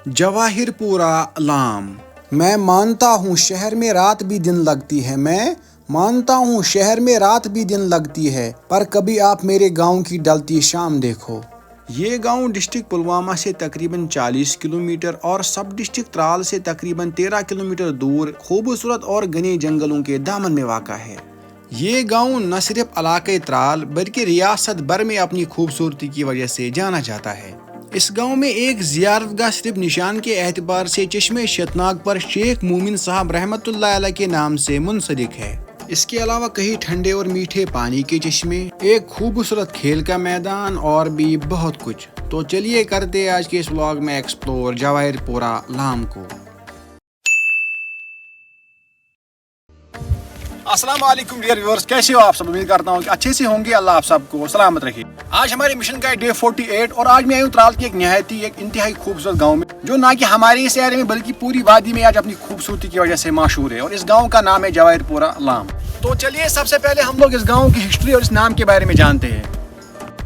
جواہر پورہ لام۔ میں مانتا ہوں شہر میں رات بھی دن لگتی ہے، میں مانتا ہوں شہر میں رات بھی دن لگتی ہے، پر کبھی آپ میرے گاؤں کی ڈلتی شام دیکھو۔ یہ گاؤں ڈسٹرکٹ پلوامہ سے تقریباً 40 کلومیٹر اور سب ڈسٹرکٹ ترال سے تقریباً 13 کلومیٹر دور خوبصورت اور گھنے جنگلوں کے دامن میں واقع ہے۔ یہ گاؤں نہ صرف علاقۂ ترال بلکہ ریاست بھر میں اپنی خوبصورتی کی وجہ سے جانا جاتا ہے۔ اس گاؤں میں ایک زیارت گاہ صرف نشان کے اعتبار سے چشمے شتناگ پر شیخ مومن صاحب رحمۃ اللہ علیہ کے نام سے منسلک ہے۔ اس کے علاوہ کئی ٹھنڈے اور میٹھے پانی کے چشمے، ایک خوبصورت کھیل کا میدان اور بھی بہت کچھ۔ تو چلیے کرتے آج کے اس ولاگ میں ایکسپلور جواہر پورہ لام کو۔ السلام علیکم ڈیئر ویورز، کیسے ہو آپ سب؟ امید کرتا ہوں کہ اچھے سے ہوں گے، اللہ آپ سب کو سلامت رکھے۔ آج ہمارے مشن کا ہے ڈے 48 اور آج میں آئی ہوں ترال کی ایک انتہائی خوبصورت گاؤں میں، جو نہ کہ ہمارے اس ایرے میں بلکہ پوری وادی میں آج اپنی خوبصورتی کی وجہ سے مشہور ہے، اور اس گاؤں کا نام ہے جواہر پورہ لام۔ تو چلیے سب سے پہلے ہم لوگ اس گاؤں کی ہسٹری اور اس نام کے بارے میں جانتے ہیں۔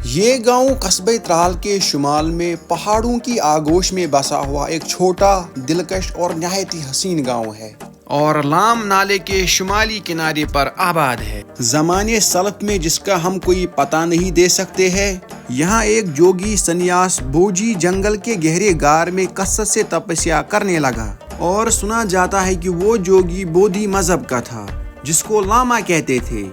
یہ گاؤں قصبہ ترال کے شمال میں پہاڑوں کی آغوش میں بسا ہوا ایک چھوٹا، دلکش اور نہایت ہی حسین گاؤں ہے، اور لام نالے کے شمالی کنارے پر آباد ہے۔ زمانے سلف میں جس کا ہم کوئی پتہ نہیں دے سکتے ہیں، یہاں ایک جوگی سنیاس بوجی جنگل کے گہرے غار میں کثرت سے تپسیا کرنے لگا، اور سنا جاتا ہے کہ وہ جوگی بودھی مذہب کا تھا جس کو لاما کہتے تھے۔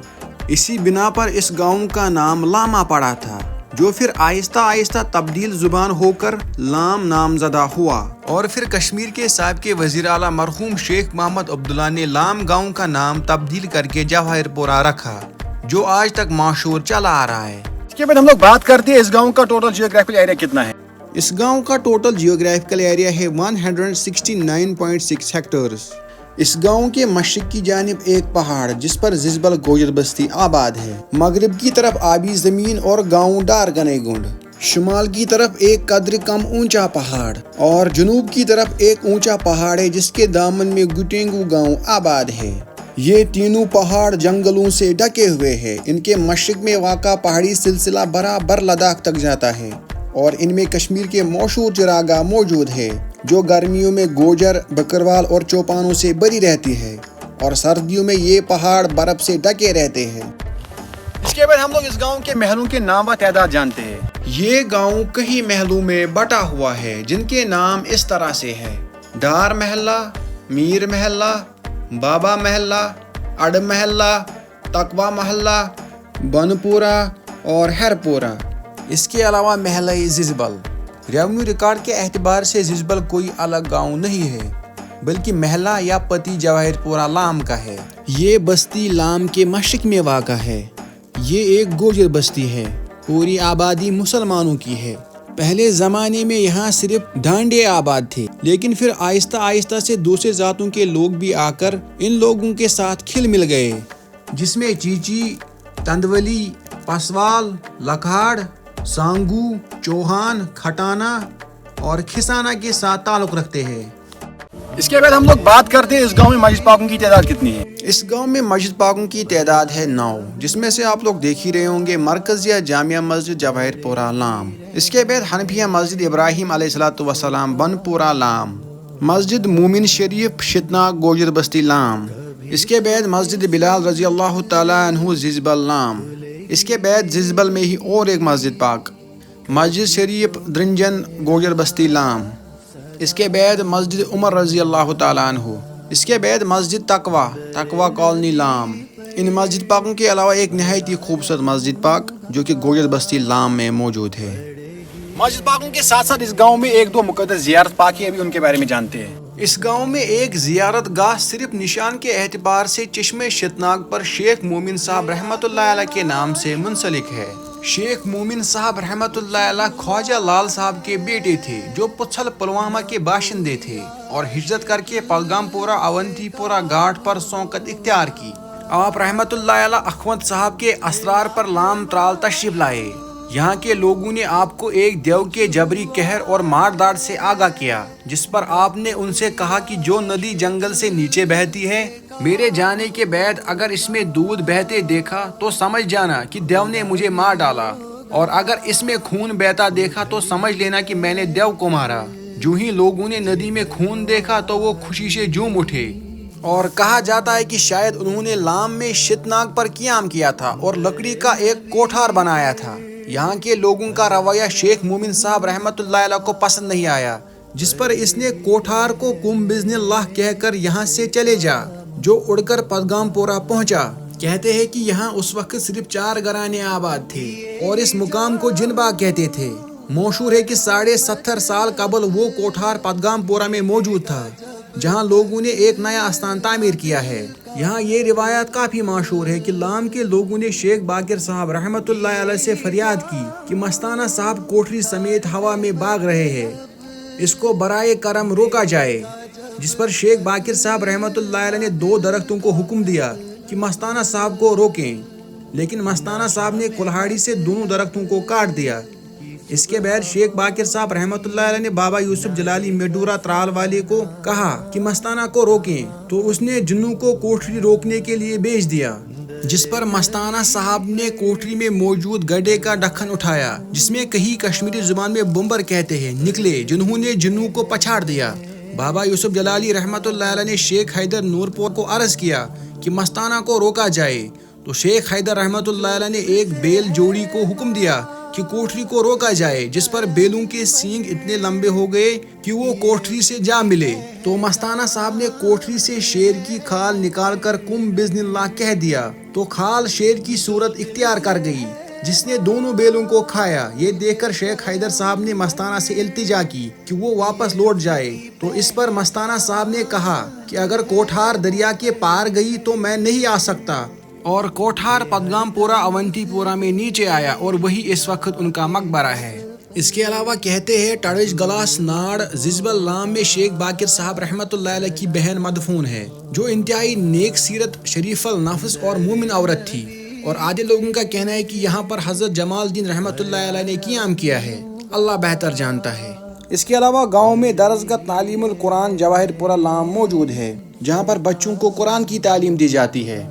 اسی بنا پر اس گاؤں کا نام لاما پڑا تھا، جو پھر آہستہ آہستہ تبدیل زبان ہو کر لام نامزدہ ہوا، اور پھر کشمیر کے سابق وزیر اعلیٰ مرحوم شیخ محمد عبداللہ نے لام گاؤں کا نام تبدیل کر کے جواہر پورہ رکھا، جو آج تک مشہور چلا آ رہا ہے۔ اس کے بعد ہم لوگ بات کرتے ہیں اس گاؤں کا ٹوٹل جیوگرافیکل ایریا کتنا ہے۔ اس گاؤں کا ٹوٹل جیوگرافیکل ایریا ہے 169.6 ہیکٹرز۔ اس گاؤں کے مشرق کی جانب ایک پہاڑ جس پر ززبل گوجر بستی آباد ہے، مغرب کی طرف آبی زمین اور گاؤں ڈار گنے گنڈ، شمال کی طرف ایک قدر کم اونچا پہاڑ، اور جنوب کی طرف ایک اونچا پہاڑ ہے جس کے دامن میں گٹینگو گاؤں آباد ہے۔ یہ تینوں پہاڑ جنگلوں سے ڈھکے ہوئے ہیں۔ ان کے مشرق میں واقع پہاڑی سلسلہ برابر لداخ تک جاتا ہے، اور ان میں کشمیر کے مشہور چراگاہ موجود ہے، جو گرمیوں میں گوجر، بکروال اور چوپانوں سے بری رہتی ہے، اور سردیوں میں یہ پہاڑ برف سے ڈھکے رہتے ہیں۔ اس کے بعد ہم لوگ اس گاؤں کے محلوں کے نام و تعداد جانتے ہیں۔ یہ گاؤں کئی محلوں میں بٹا ہوا ہے، جن کے نام اس طرح سے ہے: ڈار محلہ، میر محلہ، بابا محلہ، اڑ محلہ، تقوی محلہ، بن پورہ اور ہر پورہ۔ اس کے علاوہ محلہ ززبل۔ ریونیو ریکارڈ کے اعتبار سے ززبل کوئی الگ گاؤں نہیں ہے، بلکہ محلہ یا پتی جواہر پورہ لام کا ہے۔ یہ بستی لام کے مشرق میں واقع ہے۔ یہ ایک گوجر بستی ہے، پوری آبادی مسلمانوں کی ہے۔ پہلے زمانے میں یہاں صرف ڈھانڈے آباد تھے، لیکن پھر آہستہ آہستہ سے دوسرے ذاتوں کے لوگ بھی آ کر ان لوگوں کے ساتھ کھل مل گئے، جس میں چیچی، تندولی، پسوال، لکھاڑ، سانگو، چوہان، کھٹانا اور کھسانا کے ساتھ تعلق رکھتے ہیں۔ اس کے بعد ہم لوگ بات کرتے ہیں اس گاؤں میں مسجد پاکوں کی تعداد کتنی ہے۔ اس گاؤں میں مسجد پاکوں کی تعداد ہے 9، جس میں سے آپ لوگ دیکھ ہی رہے ہوں گے مرکزیہ جامعہ مسجد جواہر پورہ لام۔ اس کے بعد حنفیہ مسجد ابراہیم علیہ السلام بن پورہ لام، مسجد مومن شریف شتناگ گوجر بستی لام۔ اس کے بعد مسجد بلال رضی اللہ تعالیٰ عنہ ززبل لام۔ اس کے بعد ززبل میں ہی اور ایک مسجد پاک، مسجد شریف درنجن گوجر بستی لام۔ اس کے بعد مسجد عمر رضی اللہ تعالیٰ عنہ۔ اس کے بعد مسجد تقوی کالونی لام۔ ان مسجد پاکوں کے علاوہ ایک نہایت ہی خوبصورت مسجد پاک جو کہ گوجر بستی لام میں موجود ہے۔ مسجد پاکوں کے ساتھ ساتھ اس گاؤں میں ایک دو مقدس زیارت پاک ہیں، ابھی ان کے بارے میں جانتے ہیں۔ اس گاؤں میں ایک زیارت گاہ صرف نشان کے اعتبار سے چشمے شتناگ پر شیخ مومن صاحب رحمۃ اللہ علیہ کے نام سے منسلک ہے۔ شیخ مومن صاحب رحمۃ اللہ علیہ خواجہ لال صاحب کے بیٹے تھے، جو پچھل پلوامہ کے باشندے تھے، اور ہجرت کر کے پلگام پورہ اونتی پورہ گھاٹ پر سونکت اختیار کی۔ آپ رحمۃ اللہ علیہ اخوند صاحب کے اسرار پر لام ترال تشریف لائے۔ یہاں کے لوگوں نے آپ کو ایک دیو کے جبری قہر اور مار داڑ سے آگاہ کیا، جس پر آپ نے ان سے کہا کہ جو ندی جنگل سے نیچے بہتی ہے، میرے جانے کے بعد اگر اس میں دودھ بہتے دیکھا تو سمجھ جانا کہ دیو نے مجھے مار ڈالا۔ اور اگر اس میں خون بہتا دیکھا تو سمجھ لینا کہ میں نے دیو کو مارا۔ جو ہی لوگوں نے ندی میں خون دیکھا تو وہ خوشی سے جھوم اٹھے، اور کہا جاتا ہے کہ شاید انہوں نے لام میں شتناگ پر قیام کیا تھا اور لکڑی کا ایک کوٹھار بنایا تھا۔ یہاں کے لوگوں کا رویہ شیخ مومن صاحب رحمۃ اللہ علیہ کو پسند نہیں آیا، جس پر اس نے کوٹھار کو کم بزن اللہ کہہ کر یہاں سے چلے جا، جو اڑ کر پدگام پورہ پہنچا۔ کہتے ہیں کہ یہاں اس وقت صرف 4 گھرانے آباد تھے اور اس مقام کو جن باغ کہتے تھے۔ مشہور ہے کہ 70.5 سال قبل وہ کوٹھار پدگام پورہ میں موجود تھا، جہاں لوگوں نے ایک نیا استان تعمیر کیا ہے۔ یہاں یہ روایت کافی مشہور ہے کہ لام کے لوگوں نے شیخ باقر صاحب رحمۃ اللہ علیہ سے فریاد کی کہ مستانہ صاحب کوٹری سمیت ہوا میں بھاگ رہے ہیں، اس کو برائے کرم روکا جائے، جس پر شیخ باقر صاحب رحمۃ اللہ علیہ نے 2 درختوں کو حکم دیا کہ مستانہ صاحب کو روکیں، لیکن مستانہ صاحب نے کلہاڑی سے دونوں درختوں کو کاٹ دیا۔ اس کے بعد شیخ باقر صاحب رحمۃ اللہ علیہ نے بابا یوسف جلالی میڈورا ترال والے کو کہا کہ مستانہ کو روکیں، تو اس نے جنوں کو کوٹری روکنے کے لیے بھیج دیا، جس پر مستانہ صاحب نے کوٹری میں موجود گڈھے کا ڈھکن اٹھایا، جس میں کہیں کشمیری زبان میں بمبر کہتے ہیں، نکلے، جنہوں نے جنوں کو پچھاڑ دیا۔ بابا یوسف جلالی رحمۃ اللہ علیہ نے شیخ حیدر نورپور کو عرض کیا کہ مستانہ کو روکا جائے، تو شیخ حیدر رحمۃ اللہ علیہ نے ایک بیل جوڑی کو حکم دیا کہ کوٹری کو روکا جائے، جس پر بیلوں کے سینگ اتنے لمبے ہو گئے کہ وہ کوٹری سے جا ملے، تو مستانہ صاحب نے کوٹری سے شیر کی کھال نکال کر کم بزن اللہ کہہ دیا، تو کھال شیر کی صورت اختیار کر گئی، جس نے دونوں بیلوں کو کھایا۔ یہ دیکھ کر شیخ حیدر صاحب نے مستانہ سے التجا کی کہ وہ واپس لوٹ جائے، تو اس پر مستانہ صاحب نے کہا کہ اگر کوٹھار دریا کے پار گئی تو میں نہیں آ سکتا، اور کوٹھار پدگام پورہ اونتی پورہ میں نیچے آیا، اور وہی اس وقت ان کا مقبرہ ہے۔ اس کے علاوہ کہتے ہیں ٹڑج گلاس ناڑ ززبل لام میں شیخ باقر صاحب رحمۃ اللہ علیہ کی بہن مدفون ہے، جو انتہائی نیک سیرت، شریف النفس اور مومن عورت تھی، اور آدھے لوگوں کا کہنا ہے کہ یہاں پر حضرت جمال الدین رحمۃ اللہ علیہ نے قیام کیا ہے، اللہ بہتر جانتا ہے۔ اس کے علاوہ گاؤں میں درسگاہ تعلیم القرآن جواہر پورہ لام موجود ہے، جہاں پر بچوں کو قرآن کی تعلیم دی جاتی ہے۔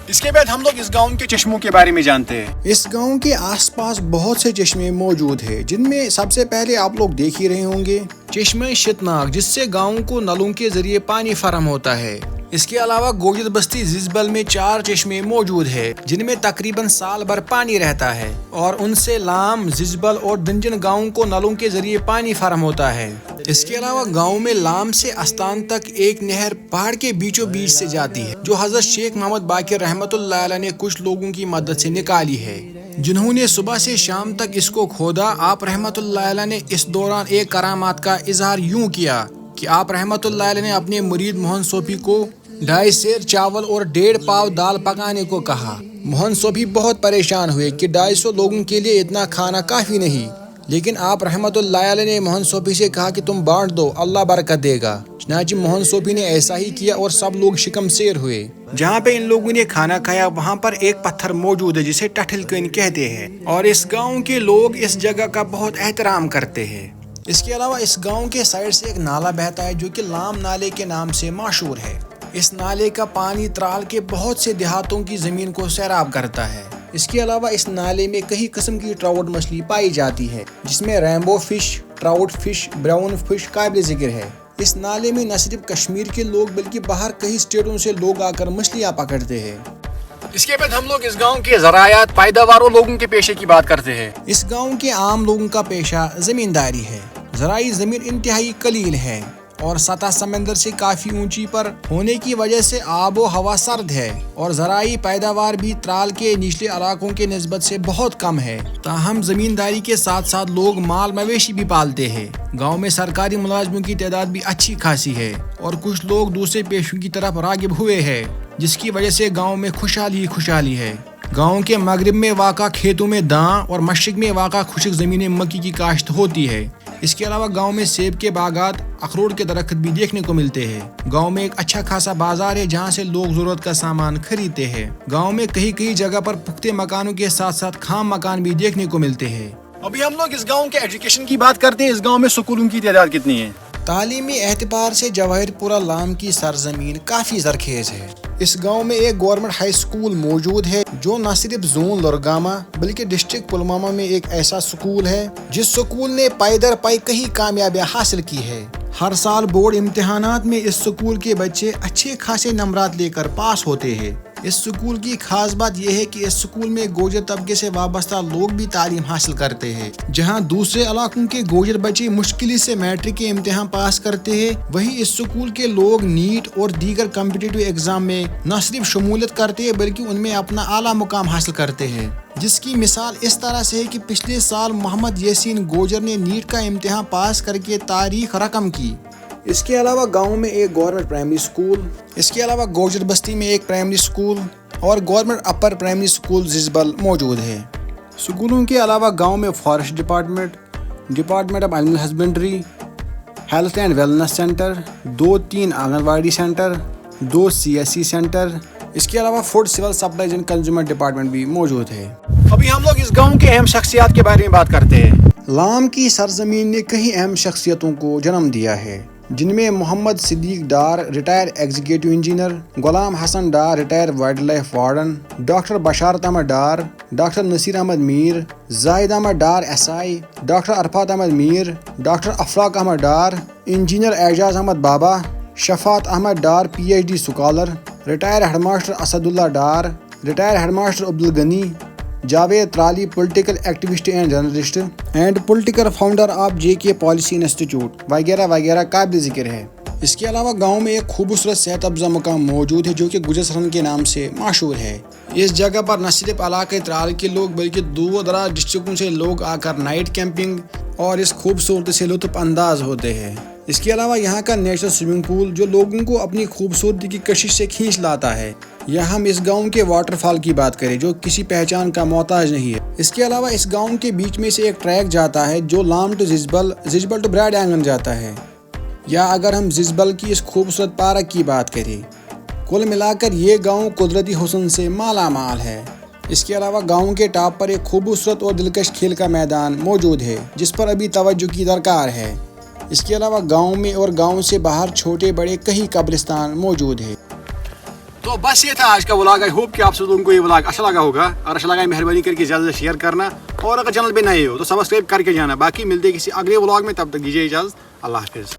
اس کے بعد ہم لوگ اس گاؤں کے چشموں کے بارے میں جانتے ہیں۔ اس گاؤں کے آس پاس بہت سے چشمے موجود ہیں، جن میں سب سے پہلے آپ لوگ دیکھ ہی رہے ہوں گے چشمہ شتناگ، جس سے گاؤں کو نلوں کے ذریعے پانی فراہم ہوتا ہے۔ اس کے علاوہ گوجر بستی ززبل میں 4 چشمے موجود ہیں، جن میں تقریباً سال بھر پانی رہتا ہے، اور ان سے لام، ززبل اور دنجن گاؤں کو نلوں کے ذریعے پانی فراہم ہوتا ہے۔ اس کے علاوہ گاؤں میں لام سے استان تک ایک نہر پہاڑ کے بیچوں بیچ سے جاتی ہے، جو حضرت شیخ محمد باقر رحمۃ اللہ علیہ نے کچھ لوگوں کی مدد سے نکالی ہے، جنہوں نے صبح سے شام تک اس کو کھودا۔ آپ رحمۃ اللہ علیہ نے اس دوران ایک کرامات کا اظہار یوں کیا کہ آپ رحمۃ اللہ علیہ نے اپنے مرید موہن صوفی کو 2.5 سیر چاول اور 1.5 پاؤ دال پکانے کو کہا۔ موہن صوفی بہت پریشان ہوئے کہ 250 لوگوں کے لیے اتنا کھانا کافی نہیں، لیکن آپ رحمۃ اللہ علیہ نے موہن صوفی سے کہا کہ تم بانٹ دو، اللہ برکت دے گا۔ چنانچہ موہن صوفی نے ایسا ہی کیا اور سب لوگ شکم سیر ہوئے۔ جہاں پہ ان لوگوں نے کھانا کھایا وہاں پر ایک پتھر موجود ہے جسے ٹٹھل کن کہتے ہیں، اور اس گاؤں کے لوگ اس جگہ کا بہت احترام کرتے ہیں۔ اس کے علاوہ اس گاؤں کے سائڈ سے ایک نالا بہتا ہے جو کہ لام نالے کے نام سے مشہور ہے۔ اس نالے کا پانی ترال کے بہت سے دیہاتوں کی زمین کو سیراب کرتا ہے۔ اس کے علاوہ اس نالے میں کئی قسم کی ٹراؤٹ مچھلی پائی جاتی ہے، جس میں Rambo fish, trout fish, brown fish قابل ذکر ہے۔ اس نالے میں نہ صرف کشمیر کے لوگ بلکہ باہر کئی اسٹیٹوں سے لوگ آ کر مچھلیاں پکڑتے ہیں۔ اس کے بعد ہم لوگ اس گاؤں کے زراعت پیداواروں لوگوں کے پیشے کی بات کرتے ہیں۔ اس گاؤں کے عام لوگوں کا پیشہ زمینداری ہے۔ زرعی زمین انتہائی قلیل ہے، اور سطح سمندر سے کافی اونچی پر ہونے کی وجہ سے آب و ہوا سرد ہے، اور زرعی پیداوار بھی ترال کے نچلے علاقوں کے نسبت سے بہت کم ہے۔ تاہم زمینداری کے ساتھ ساتھ لوگ مال مویشی بھی پالتے ہیں۔ گاؤں میں سرکاری ملازموں کی تعداد بھی اچھی خاصی ہے، اور کچھ لوگ دوسرے پیشوں کی طرف راغب ہوئے ہیں، جس کی وجہ سے گاؤں میں خوشحالی ہے۔ گاؤں کے مغرب میں واقع کھیتوں میں داں اور مشرق میں واقع خشک زمینیں مکئی کی کاشت ہوتی ہے۔ اس کے علاوہ گاؤں میں سیب کے باغات، اخروٹ کے درخت بھی دیکھنے کو ملتے ہیں۔ گاؤں میں ایک اچھا خاصا بازار ہے جہاں سے لوگ ضرورت کا سامان خریدتے ہیں۔ گاؤں میں کئی جگہ پر پختے مکانوں کے ساتھ ساتھ خام مکان بھی دیکھنے کو ملتے ہیں۔ ابھی ہم لوگ اس گاؤں کے ایجوکیشن کی بات کرتے ہیں۔ اس گاؤں میں سکولوں کی تعداد کتنی ہے؟ تعلیمی اعتبار سے جواہر پورہ لام کی سرزمین کافی زرخیز ہے۔ اس گاؤں میں ایک گورنمنٹ ہائی اسکول موجود ہے جو نہ صرف زون لرگامہ بلکہ ڈسٹرکٹ پلوامہ میں ایک ایسا اسکول ہے جس اسکول نے پائی در پائی کئی کامیابیاں حاصل کی ہے۔ ہر سال بورڈ امتحانات میں اس اسکول کے بچے اچھے خاصے نمبرات لے کر پاس ہوتے ہیں۔ اس اسکول کی خاص بات یہ ہے کہ اس اسکول میں گوجر طبقے سے وابستہ لوگ بھی تعلیم حاصل کرتے ہیں۔ جہاں دوسرے علاقوں کے گوجر بچے مشکل سے میٹرک کے امتحان پاس کرتے ہیں، وہیں اس اسکول کے لوگ نیٹ اور دیگر کمپٹیٹیو ایگزام میں نہ صرف شمولیت کرتے ہیں بلکہ ان میں اپنا اعلیٰ مقام حاصل کرتے ہیں، جس کی مثال اس طرح سے ہے کہ پچھلے سال محمد یاسین گوجر نے نیٹ کا امتحان پاس کر کے تاریخ رقم کی۔ اس کے علاوہ گاؤں میں ایک گورنمنٹ پرائمری اسکول، اس کے علاوہ گوجر بستی میں ایک پرائمری اسکول اور گورنمنٹ اپر پرائمری اسکول زیزبل موجود ہے۔ اسکولوں کے علاوہ گاؤں میں forest department of animal husbandry, health and wellness centre, 2-3 آنگن واڑی سینٹر، 2 CSC سینٹر، اس کے علاوہ food civil supplies and consumer department بھی موجود ہے۔ ابھی ہم لوگ اس گاؤں کے اہم شخصیات کے بارے میں بات کرتے ہیں۔ لام کی سرزمین نے کئی اہم شخصیتوں کو جنم دیا ہے، جن میں Mohammad Siddiq Dar retire executive engineer, Ghulam Hassan Dar retire wild life warden, doctor Basharat Ahmad Dar, doctor Naseer Ahmad Mir, Zahid Ahmad Dar SI، doctor Arafat Ahmad Mir, doctor Aflaq Ahmad Dar, engineer Ijaz Ahmad Baba, Shafaat Ahmad Dar PhD scholar, retire head master Asadullah Dar, retire head master Abdul Ghani, Javed Trali political activist and journalist and political founder of JK policy institute وغیرہ وغیرہ قابل ذکر ہے۔ اس کے علاوہ گاؤں میں ایک خوبصورت صحت افزا مقام موجود ہے جو کہ گجر سرن کے نام سے مشہور ہے۔ اس جگہ پر نہ صرف علاقے ترال کے لوگ بلکہ دور دراز ڈسٹرکٹوں سے لوگ آ کر نائٹ کیمپنگ اور اس خوبصورتی سے لطف انداز ہوتے ہیں۔ اس کے علاوہ یہاں کا نیچرل سوئمنگ پول جو لوگوں کو اپنی خوبصورتی کی کشش سے کھینچ لاتا ہے، یا ہم اس گاؤں کے واٹر فال کی بات کریں جو کسی پہچان کا محتاج نہیں ہے۔ اس کے علاوہ اس گاؤں کے بیچ میں سے ایک ٹریک جاتا ہے جو لام ٹو زیزبل ٹو برائڈ آنگن جاتا ہے، یا اگر ہم زیزبل کی اس خوبصورت پارک کی بات کریں، کل ملا کر یہ گاؤں قدرتی حسن سے مالا مال ہے۔ اس کے علاوہ گاؤں کے ٹاپ پر ایک خوبصورت اور دلکش کھیل کا میدان موجود ہے جس پر ابھی توجہ کی درکار ہے۔ اس کے علاوہ گاؤں میں اور گاؤں سے باہر چھوٹے بڑے کئی قبرستان موجود ہیں۔ تو بس یہ تھا آج کا ولاگ۔ آئی ہوپ کہ آپ سے لوگوں کو یہ ولاگ اچھا لگا ہوگا، اور اچھا لگا مہربانی کر کے زیادہ سے شیئر کرنا، اور اگر چینل پہ نئے ہو تو سبسکرائب کر کے جانا۔ باقی ملتے ہیں کسی اگلے ولاگ میں، تب تک دیجیے اجازت، اللہ حافظ۔